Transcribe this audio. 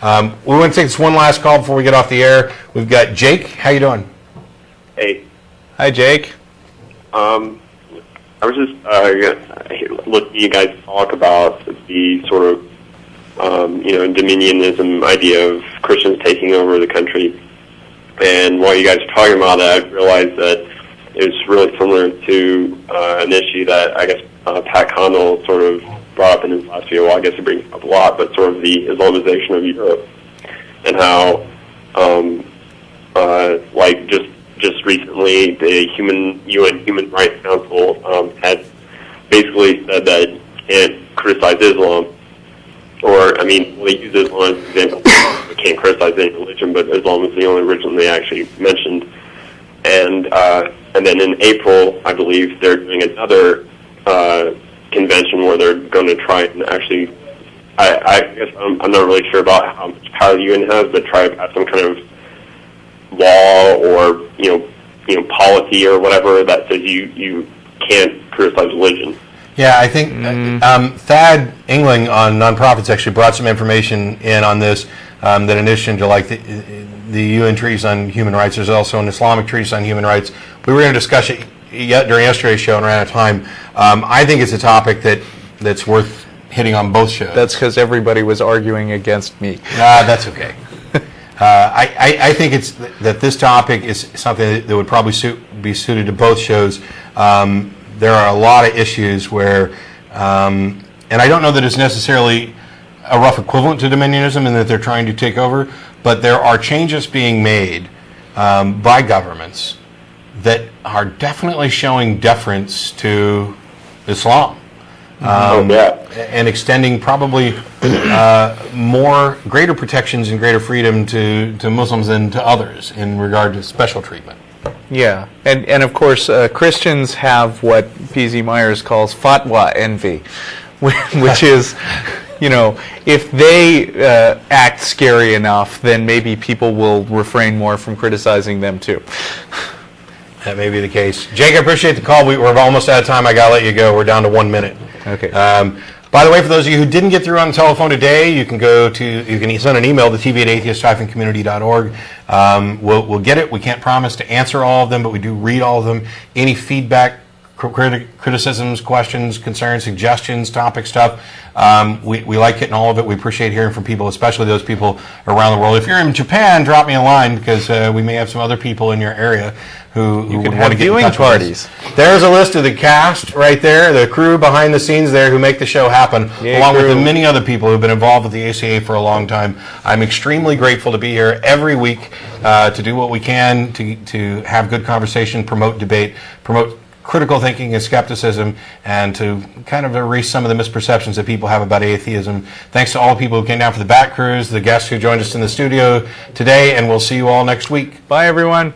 We want to take this one last call before we get off the air. We've got Jake. How you doing? Hey. Hi, Jake. I was just looking at you guys talk about the sort of, dominionism idea of Christians taking over the country. And while you guys are talking about that, I realized that it was really similar to an issue that I guess Pat Condell sort of brought up in his last video. Well, I guess he brings it up a lot, but sort of the Islamization of Europe and how, just recently, the UN Human Rights Council had basically said that you can't criticize Islam, or, they use Islam as an example. You can't criticize any religion, but Islam is the only religion they actually mentioned. And then in April, I believe, they're doing another convention where they're going to try and actually, I guess I'm not really sure about how much power the UN has, but try to pass some kind of law or policy or whatever that says you can't criticize religion. Yeah, I think Thad Engling on Nonprofits actually brought some information in on this, that in addition to like the UN treaties on human rights, there's also an Islamic treatise on human rights. We were going to discuss it during yesterday's show and ran out of time. I think it's a topic that's worth hitting on both shows. That's because everybody was arguing against me. That's okay. I think it's that this topic is something that would probably be suited to both shows. There are a lot of issues where, and I don't know that it's necessarily a rough equivalent to dominionism in that they're trying to take over, but there are changes being made by governments that are definitely showing deference to Islam. And extending probably greater protections and greater freedom to Muslims than to others in regard to special treatment. Yeah, and of course Christians have what P.Z. Myers calls fatwa envy, which is, if they act scary enough, then maybe people will refrain more from criticizing them too. That may be the case. Jake, I appreciate the call. We're almost out of time. I got to let you go. We're down to 1 minute. Okay. By the way, for those of you who didn't get through on the telephone today, you can send an email to tv@atheist-community.org. We'll get it. We can't promise to answer all of them, but we do read all of them. Any feedback, criticisms, questions, concerns, suggestions, topic stuff, we like getting all of it. We appreciate hearing from people, especially those people around the world. If you're in Japan, drop me a line because we may have some other people in your area who would want to get in touch parties. With us. There's a list of the cast right there, the crew behind the scenes there who make the show happen, along with the many other people who've been involved with the ACA for a long time. I'm extremely grateful to be here every week to do what we can to have good conversation, promote debate, promote critical thinking and skepticism, and to kind of erase some of the misperceptions that people have about atheism. Thanks to all the people who came down for the back cruise, the guests who joined us in the studio today, and we'll see you all next week. Bye, everyone.